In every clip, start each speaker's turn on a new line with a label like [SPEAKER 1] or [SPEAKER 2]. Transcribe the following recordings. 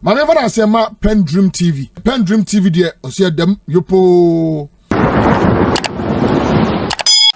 [SPEAKER 1] My never say ma PENDREAM TV. PENDREAM TV there. Osia dem yopo.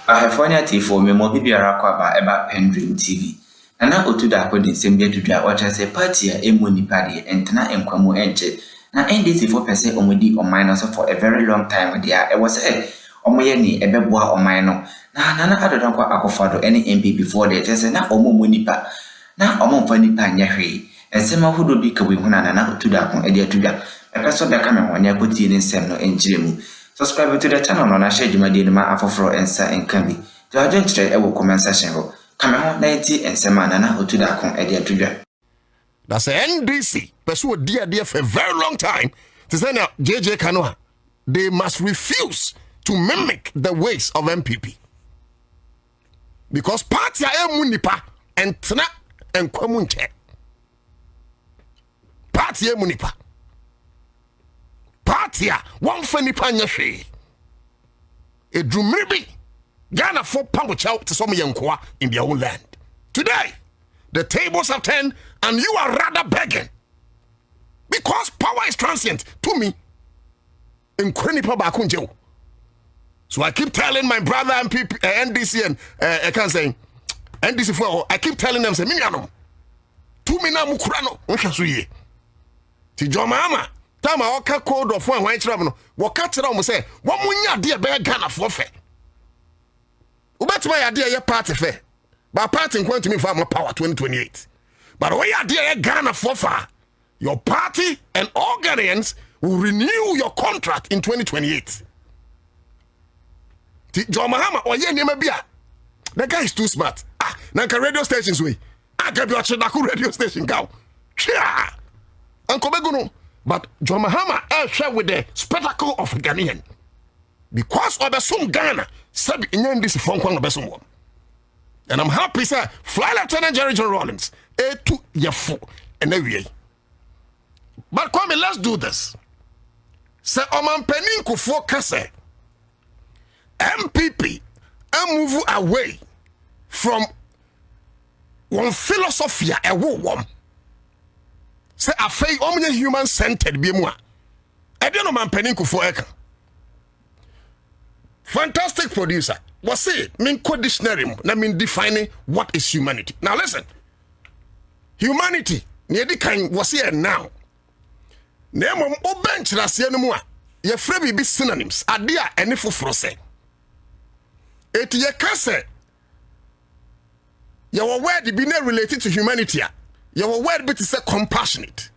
[SPEAKER 2] I have funny for me more bibiara kwa about PENDREAM TV. And now to that when the same day to do what I say party a money party and tana enquamu enche. Now NDC 4% omudi on minus for a very long time there. It was a omoyeni ebeboa on minor. Na nana adon kwa akofado any NPP before they just na omo munipa. Na omo fani pa nyahwe. Ensema hudo bi kawe huna na to that kon ede to that. Epeso be kame won yakoti ni nsem no enjiremu. Subscribe to the channel no na share jumadi ma afoforo ensa enkambi. To adwenture e wo comment section ho. Kame ho 90 ensema na to that kon ede to that.
[SPEAKER 3] That's an NDC. Pursue dear for a very long time. To say now, JJ Kanoa, they must refuse to mimic the ways of NPP. Because party a munipa and tna and kwamunche. Party a munipa. Party a one fenipa nyashe. A drumibi. Ghana for pambuchao to some yankwa in their own land. Today, the tables have turned and you are rather begging. Because power is transient to me. So I keep telling my brother NPP, NDC and I can't say NDC for I keep telling them say Miniano. To me now mukurano. Unshasuye. Ti Jomama. Tama oka code of one white travel. Wakati na say what munya dear bear Ghana for fair. Ubet my idea your party fair. But party going to me for my power 2028. But when you are Ghana for far, your party and all Ghanaians will renew your contract in 2028. John Mahama or Yenimabia. The guy is too smart. Nanka radio stations way. I can be watching Naku radio station cow. Chia Uncle Beguno. But John Mahama share with the spectacle of a Ghanaian. Because of the Sum Ghana, said in this phone call the and I'm happy, sir. Fly Lieutenant Jerry John Rawlings. A2 Yafu. And every but come, let's do this. Sir Oman Peninku focus MPP and move away from one philosophy a one. Say a fake omni human centered be moi. I don't know man Peninku for Eka. Fantastic producer. What's it? Mean code dictionary. I mean defining what is humanity. Now listen. Humanity. Near the kind was here now. Name o bench last year no more. Ye free be synonyms. Adia any for frose. Et ye kase. Your word be not related to humanity. Your word be to say compassionate,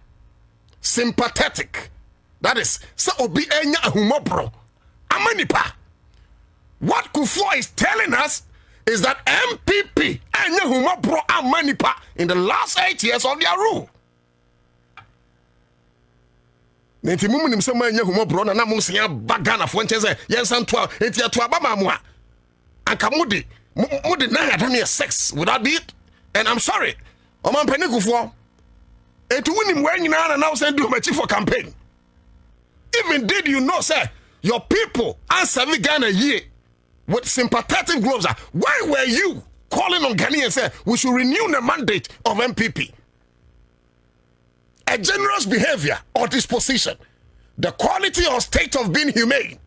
[SPEAKER 3] sympathetic. That is so obi enya ahumobro. Amanipa. What Kufo is telling us is that MPP and Yahuma bro Amanipa in the last 8 years of their rule. Nenti mumu nimsema Yahuma bro na musia bagana foncheze yensan 12 etia to abamamwa. Anka mudi na yadani 6 without it. And I'm sorry. Oman Penny Kufo. Etu winim wenyina na now send do my chief for campaign. Even did you know, sir, your people answer me Ghana year with sympathetic gloves. Why were you calling on Ghanaians and say we should renew the mandate of MPP? A generous behavior or disposition, the quality or state of being humane.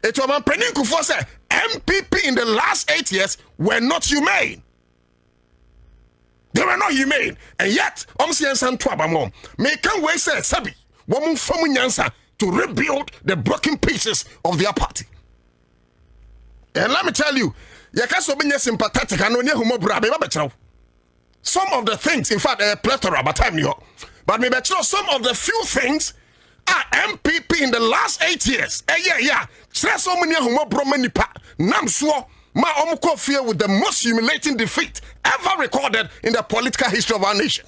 [SPEAKER 3] It was Peninku said MPP in the last 8 years were not humane. They were not humane. And yet, me can't wait say Sabi, woman from Nyansa to rebuild the broken pieces of their party. And let me tell you, sympathetic and some of the things, in fact, a plethora, but but maybe some of the few things are MPP in the last 8 years. So many ma omuko fear with the most humiliating defeat ever recorded in the political history of our nation.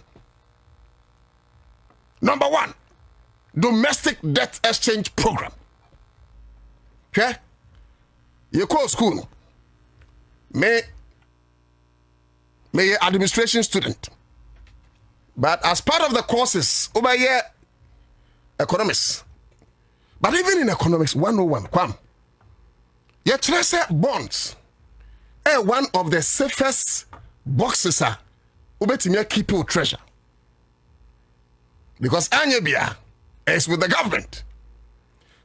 [SPEAKER 3] Number 1, domestic debt exchange program. Okay? You call school. May administration student. But as part of the courses, over here, economics. But even in economics 101, Kwam, your treasure bonds are one of the safest boxes. Ubetimia keep your treasure. Because Anyabia is with the government.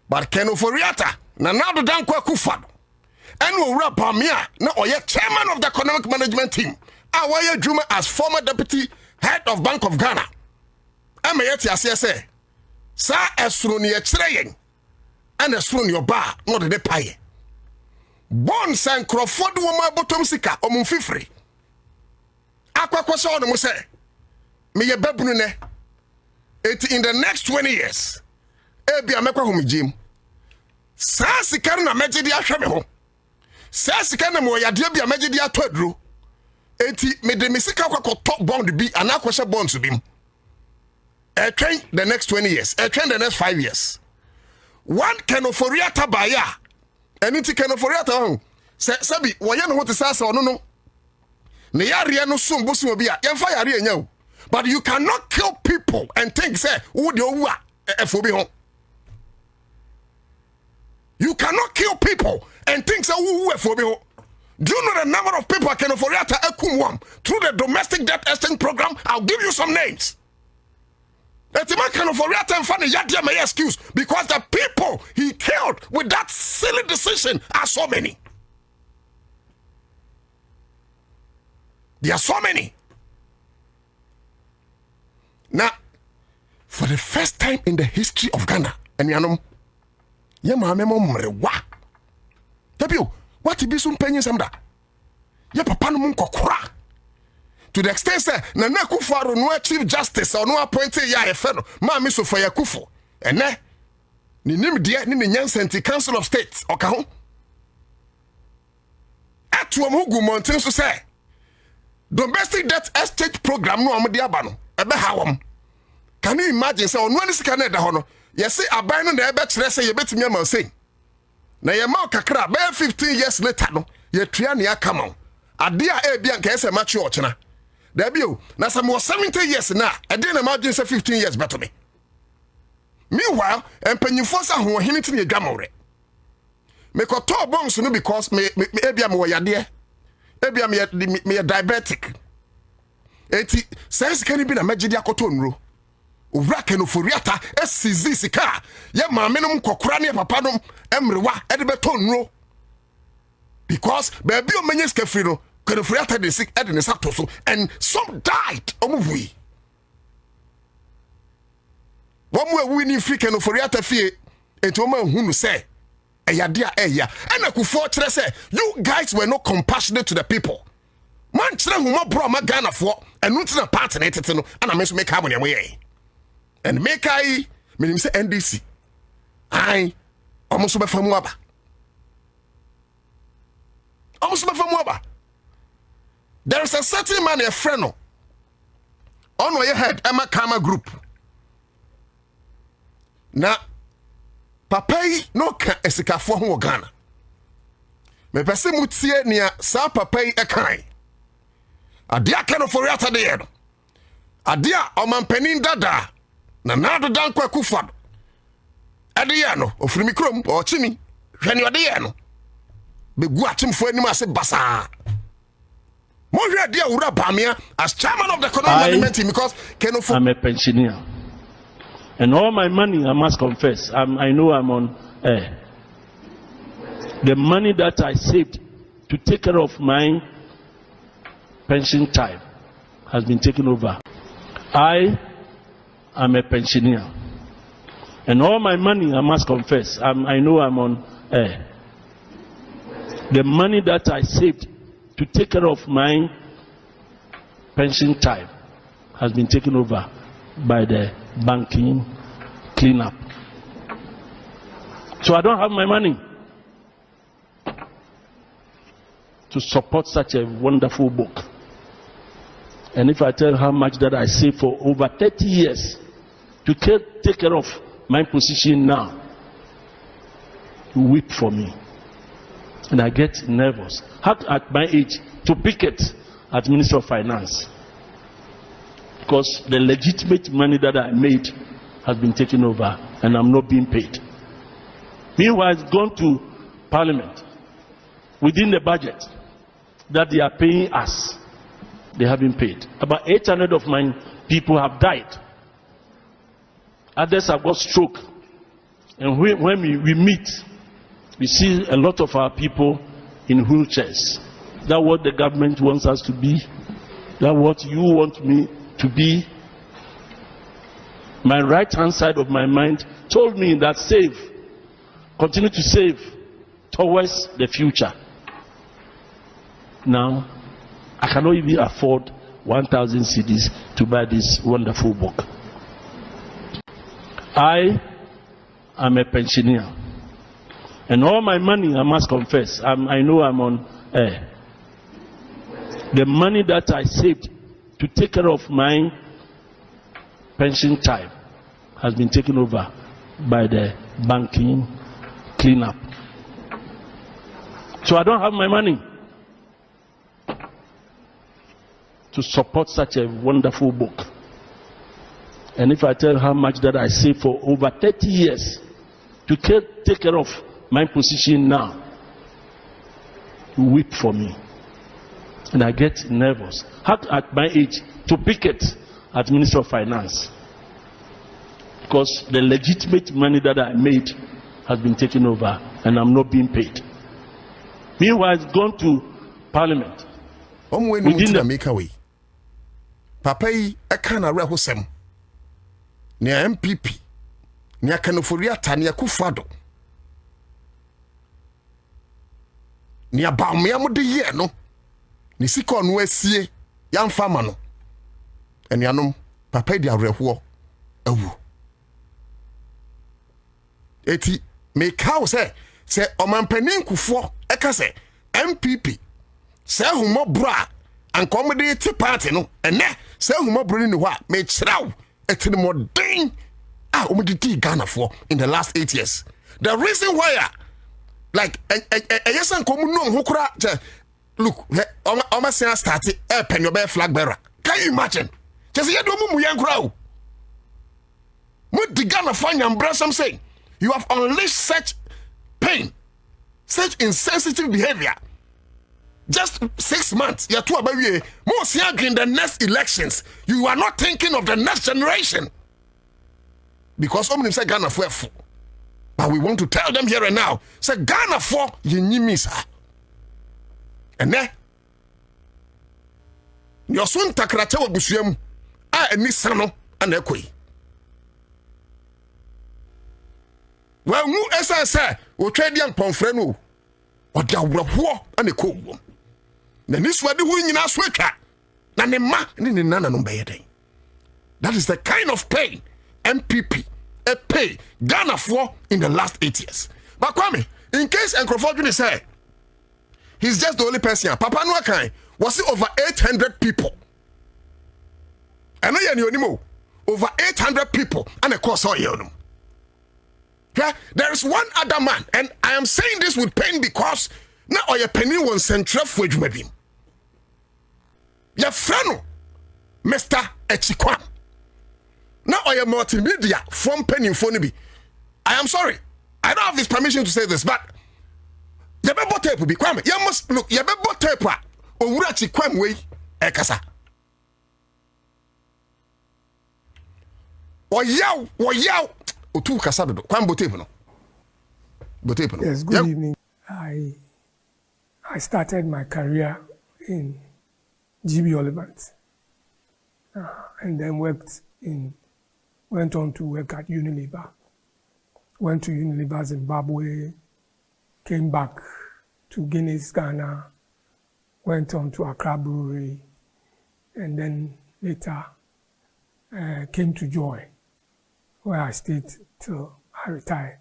[SPEAKER 3] But Cönfusiōn, na now the Dankwa Kufado, and will wrap Pamia, now or chairman of the economic management team, Awaya Juma as former deputy head of Bank of Ghana. Amayeti asese, sa esroni etreying, and esroni your bar, not the pay. Bon san Crawford woman bottom sika, fifri. Aqua kwasa on mo say, me ye bebunune. It in the next 20 years, ebi amekwa home gym. Sa sika na megye dia hwe me ho. Sa sika na mo yade bi amegye dia to aduro. Enti me de me sika kwa top bond bi ana kwahye bonds bi. Train the next 20 years. Train the next 5 years. One Cönfusiōn baya. Eniti Cönfusiōn sabi woye no ho te sasa ono no. Ne yare no so mbosu obi a yemfa yare enya o. But you cannot kill people and think say who the owu a efobi ho. You cannot kill people and think say who efobi ho. Do you know the number of people Cönfusiōn ekumwam through the domestic debt exchange program? I'll give you some names. Excuse because the people he killed with that silly decision are so many. There are so many. Now, for the first time in the history of Ghana, and yanom, yama memo mrewa. Tabiu, what be some penny samda? Ya papa no mun kokora. To the extent say na Kufaro no chief justice or no appointed ya efeno ma mi so for Yakufo ene ni nim de ni nyansenti council of state oka ho atuom hugu mountain so say domestic debt exchange program no amde aba no ebe hawom. Can you imagine say ono ani sika na da ho no yes say aban no na ebe kire say ye betimi ama say na ye ma kakra be 15 years later no ye tua ne akama ade a ebia nka ese ma church na Debut, now some 70 years now. I didn't imagine say 15 years better me. Meanwhile, and penny force who are hinting a gamore. Me ko to bones no because me ebia me yade. Ebia me diabetic. Eti sense can be na magidi akotonro. Owra Cönfusiōn esizi sika. Ye ma menum kokora ne papa nom emrewa e de betonro. Because baby o menye skafri no Cönfusiōn the sick and some died. One way winning free Cönfusiōn fee and to man who say, Eyadia Eya, and I could fortress say, you guys were not compassionate to the people. Man, who more brought my Ghana for and not to partner and I must make harmony away. And make I mean say NDC. I almost by from Waba. Almost by from Waba. There is a certain man, a friend, on your head, Emma Kama group. Now, Papai no ka esika for who Ghana. Me pese mutie nia sa papai e kan. Adia Cönfusiōn de yedo. Adia omanpanin dada na nado dankwa kufado. Adia no ofiri mikrom o chimi. Hwani adia no. Be gu atimfo anim ase basa. As chairman of the economic management team because
[SPEAKER 4] I'm a pensioner. And all my money, I must confess, I know I'm on air. The money that I saved to take care of my pension time has been taken over. I am a pensioner. And all my money, I must confess, I know I'm on air. The money that I saved to take care of my pension time has been taken over by the banking cleanup. So I don't have my money to support such a wonderful book. And if I tell how much that I saved for over 30 years to take care of my position now, you weep for me. And I get nervous. How at my age to picket as Minister of Finance? Because the legitimate money that I made has been taken over and I'm not being paid. Meanwhile, it's gone to Parliament. Within the budget that they are paying us, they have been paid. About 800 of my people have died. Others have got stroke. And when we meet, we see a lot of our people in wheelchairs. That's what the government wants us to be. That's what you want me to be. My right-hand side of my mind told me that save, continue to save towards the future. Now, I cannot even afford 1,000 cedis to buy this wonderful book. I am a pensioner. And all my money, I must confess, I know I'm on air. The money that I saved to take care of my pension time has been taken over by the banking cleanup. So I don't have my money to support such a wonderful book. And if I tell how much that I saved for over 30 years to take care of my position now, you weep for me. And I get nervous. At my age, to picket as Minister of Finance. Because the legitimate money that I made has been taken over and I'm not being paid. Meanwhile, it's gone to Parliament.
[SPEAKER 3] Within the make away. Papa yi ekana rehosem. Ne NPP. Ne Cönfusiōn ne Akufo-Addo. Ne abamya de ye no. Ne sika no asie yamfa ma no. Enuanom papa di awerɛhoɔ awu. Eti me kaw se ɔmampanin kufoɔ ɛka se NPP se humɔbro a anka ɔmde te party no ɛnɛ se humɔbro ni hɔ a me kyerɛw ɛtene modern a ɔmde di Ghana for in the last 8 years. The reason why like yes anka ɔmu no ho kora look ɔma sen start pen your flag bearer. Can you imagine? Just you do mu yankura o. Mo di Ghana for nyambra some say you have unleashed such pain, such insensitive behavior. Just 6 months, you're too about you. Most young in the next elections, you are not thinking of the next generation. Because some of them say Ghana for. But we want to tell them here and now, say Ghana for you misa. And then your son takrate wa busuam a ni sano and ekoi. Well, mu esa say o twedi ampɔmfrɛ no o da wraho ane ko. Na niswa de hu nyina so atwa. Na ne ma ne ne nana no bɛyɛ den. That is the kind of pain NPP pay Ghana for in the last 8 years. But Kwame, in case Cönfusiōn say he's just the only person. Papa no kan was it over 800 people. And I know over 800 people and a course all you know. Yeah, there is one other man, and I am saying this with pain because now your penny won central for you maybe. Your friend, Mr. Echikwan. Now your multimedia from penny for be. I am sorry, I don't have his permission to say this, but you better tape be kwame. You must look. You better tape o wura Echikwan way ekasa. Oyaw. Otu kasa dodo. Kwame botape no. Botape no.
[SPEAKER 5] Yes, good evening. I started my career in GB Olivant, and then went on to work at Unilever. Went to Unilever Zimbabwe, came back to Guinness, Ghana, went on to Accra Brewery, and then later came to Joy, where I stayed till I retired.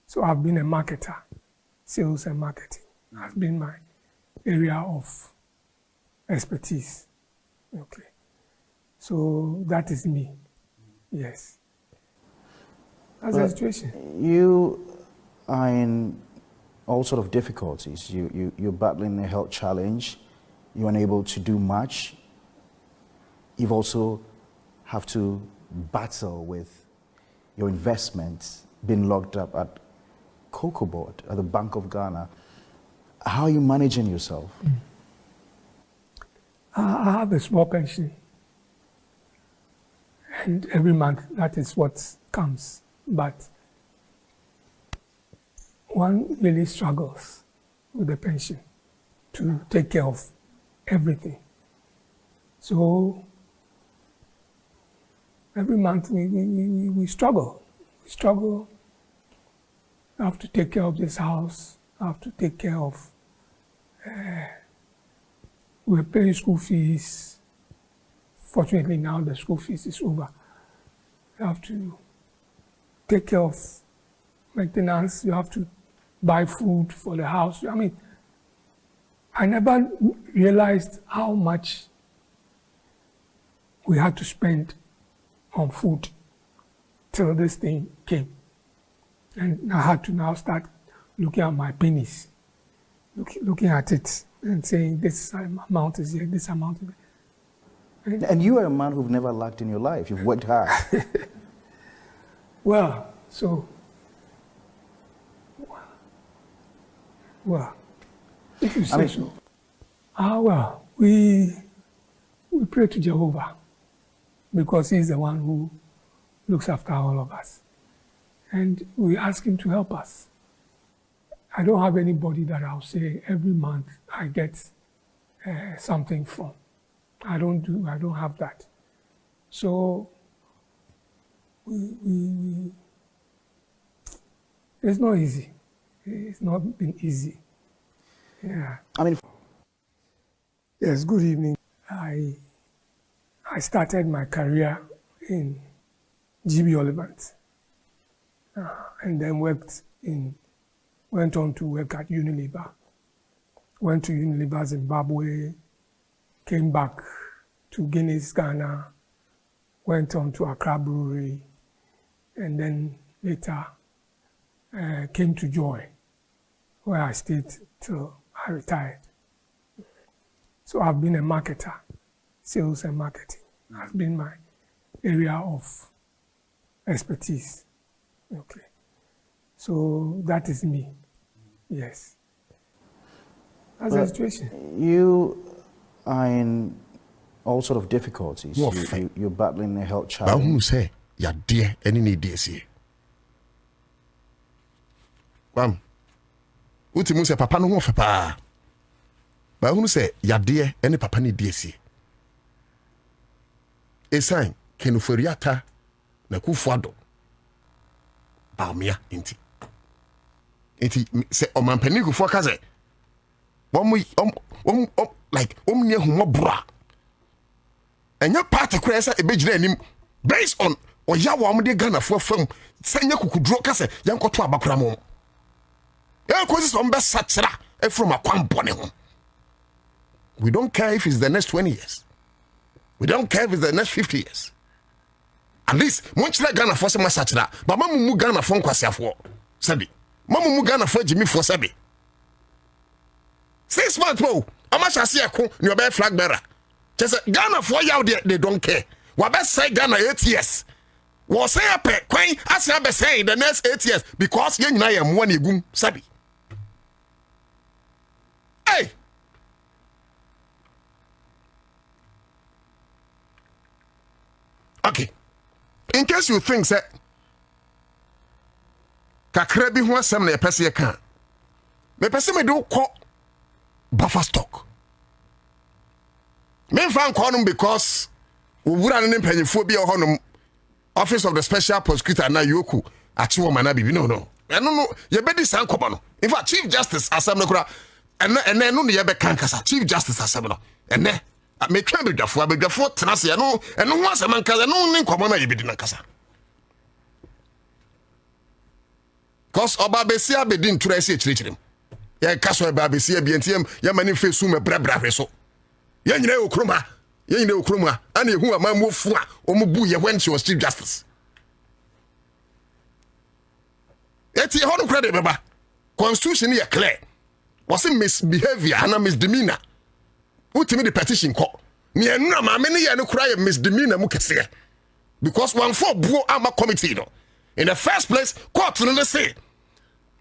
[SPEAKER 5] So I've been a marketer, sales and marketing. Has been my area of expertise. Okay. So that is me. Yes. That's the situation.
[SPEAKER 6] You are in all sort of difficulties. You're battling a health challenge. You're unable to do much. You've also have to battle with your investments being locked up at Cocoa Board at the Bank of Ghana. How are you managing yourself?
[SPEAKER 5] I have a small pension. And every month, that is what comes. But one really struggles with the pension to take care of everything. So every month we struggle. We struggle. I have to take care of this house. I have to take care of, we're paying school fees. Fortunately now the school fees is over. You have to take care of maintenance. You have to buy food for the house. I mean, I never realized how much we had to spend on food till this thing came. And I had to now start looking at my pennies, looking at it and saying, this amount is here, this amount is here.
[SPEAKER 6] And you are a man who've never lacked in your life. You've worked hard.
[SPEAKER 5] Well, if you say so. Well, we pray to Jehovah because he's the one who looks after all of us. And we ask him to help us. I don't have anybody that I'll say every month I get something from. I don't have that. So it's not easy. It's not been easy. Yeah.
[SPEAKER 6] I mean,
[SPEAKER 5] yes, good evening. I started my career in GB Olivant and then went on to work at Unilever. Went to Unilever Zimbabwe, came back to Guinness, Ghana, went on to Accra Brewery, and then later came to Joy, where I stayed till I retired. So I've been a marketer. Sales and marketing has been my area of expertise. Okay. So that is me. Yes. That's the situation.
[SPEAKER 6] You are in all sort of difficulties. You're battling a health challenge.
[SPEAKER 3] But who say, "Ya dear, any need DSC?" Uti say papa no ho fa. But who say, "Ya dear, any papa need DSC?" A sign Cönfusiōn na kufuado. Bamia inti se omampani kufu ka say like omnie humo bra enya party kwesa ebegina anim based on oya wa omde Ghana fo fam sanya kukuduro ka say yankoto abakura mo e ko so mbe sachira e from akwan bone ho. We don't care if it's the next 20 years. We don't care if it's the next 50 years. At least, Monchila Ghana for some sachira, but Mamu Ghana for Kwasiafo, Sabi. Mamu Ghana for Jimmy for Sabi. 6 months, bro. How much I see a co, your bad flag bearer. Just Ghana for you out there, they don't care. What best say Ghana 8 years? Was say a pet, quain, as I be saying the next 8 years, because young I am one boom, Sabi. Hey! Okay. In case you think that kakra bi ho asem na yepese ye kan me pese me do ko buffer stock me fan ko no because wura ne mpanyefo bi ohonum office of the special prosecutor na yoku achi wo mana bibi no no ye be di san kobo no in fact chief justice asem no kura ene no ye be kan kasa chief justice asem no ene me twa bedwafo tenase no eno ho asem anka no ne kobo na ye bi di na kasa. Cause oba besia be din tura ese chirichirim. Ya kaso oba besia bi entiam ya mani fesu me brabra so. Ya nyina okroma, ana ehu amamufu a omubu ye when she was chief justice. Eti ho no credit beba. Constitution ye clear. Was misbehavior and misdemeanor. Utimi the petition ko. Ni enu ma me ne ye no kura ye misdemeanor mu kese. Because one for buo ama committee no. In the first place, court no say.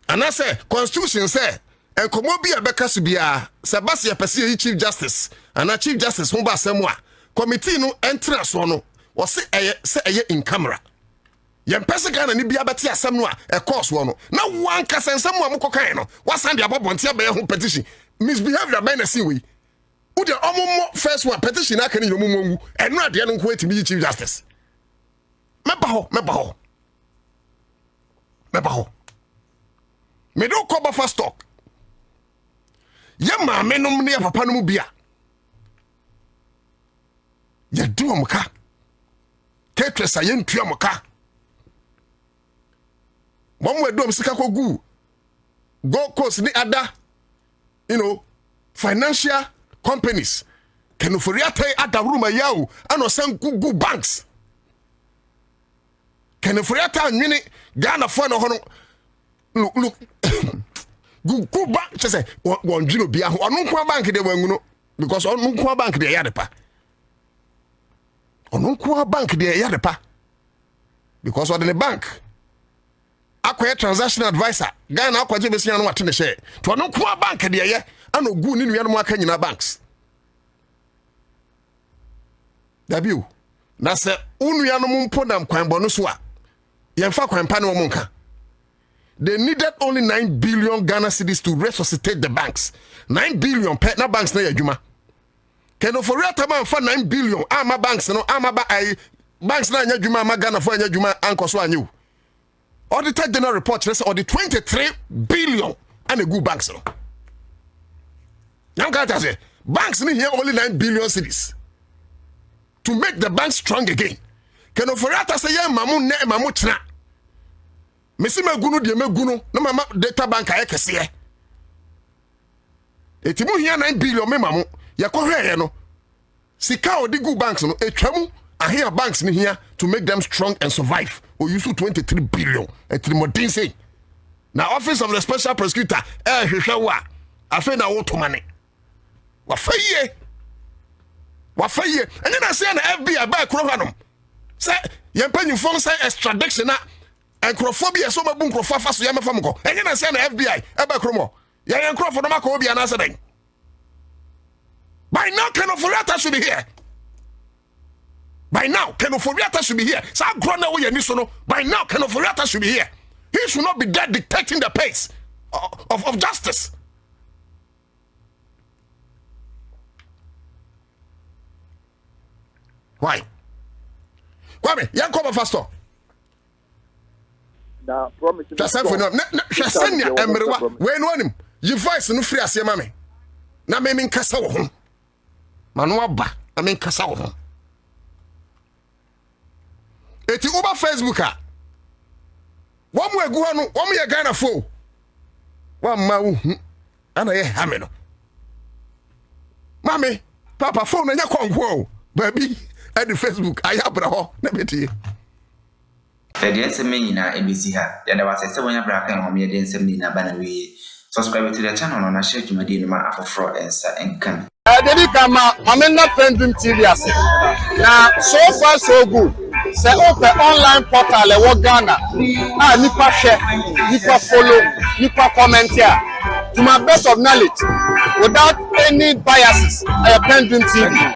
[SPEAKER 3] And I say, Constitution say, and komo bi abeka so bia, Sebastian Pesi chief justice, and a chief justice ho ba semwa. Committee no entra so no. or say in camera. Yen person Ghana ni bia beti asem no a course wo no. Na wan kasa nsem mo amokokan no. Wasan dia bobontia be ho petition. Misbehavior by na see we. Wo de omomo first one petition aka ni yomo nwu. Eno ade no nko etimi chief justice. Meba ho. Me do cover for stock. Ye ma menom ne papa no mu bia. Ye do amka. Ketresa ye ntua amka. Mom we do sika ko gu. Go coast ni ada. Financial companies. Kenoforiata ada ruma yawo ano san gu banks. Kenoforiata nwini Ghana for no hono. Look. Go bank say won dwino bia ho ono nko bank de wangu no because ono nko bank de yadepa because what in the bank akwa transaction advisor Ghana akwa je besia no atene share to ono nko bank de ye ana ogu ni nuanom aka nyina banks dabiu na se unuanom mpodam kwan bono so a yemfa kwan pa ne wo monka. They needed only 9 billion Ghana cedis to resuscitate the banks. 9 billion per na banks na yadwuma. Keno for real time for 9 billion ama banks no ama banks na yadwuma ama Ghana for yadwuma anko so anyu. Auditor General report say or the 23 billion and a good banks no. Now can't say banks need here only 9 billion cedis to make the banks strong again. Keno for real say ya mamu tna. Mesi magunu de magunu na mama data bank ayekese etimu hia 9 billion me mamu yakohwe no sika odigu banks no etwamu ahia banks ni hia to make them strong and survive or use 23 billion etrimodin say na office of the special prosecutor hwehwe wa afa na wotomane wafaye ene na say na FBI ba kro hanom say yempanyufo say extradition na Encrophobia so mabu nkrofa so yamefa mko enye na se na FBI eba kromo ya encrofo no maka obi anase den by now Cönfusiōn should be here sa gro na wo ye ni so no by now Cönfusiōn should be here. He should not be there dictating the pace of justice. Why Kwame yankoba fasto
[SPEAKER 7] na promise
[SPEAKER 3] just for no hwasanya emrewa we no anim you voice no free ase ma me na me nkasa wo ho mano aba na me nkasa wo ho eti uba Facebook a wo mu egu ho no wo mu ye Ghana fo wa ma wo hu ana ye ha me no mami papa phone na nya konko baby at the Facebook ayabra ho na beti
[SPEAKER 2] Fede nsem nyina ebisi ha yada wasese wonya bra kan hom yede nsem ni na bana wi subscribe to the channel na share jumadi no ma afofro ensa enkan
[SPEAKER 7] Dedi kama amena PENDREAM TV ase na so far so good say open online portal e wo Ghana nipa share nipa follow nipa comment here to my best of knowledge without any biases PENDREAM TV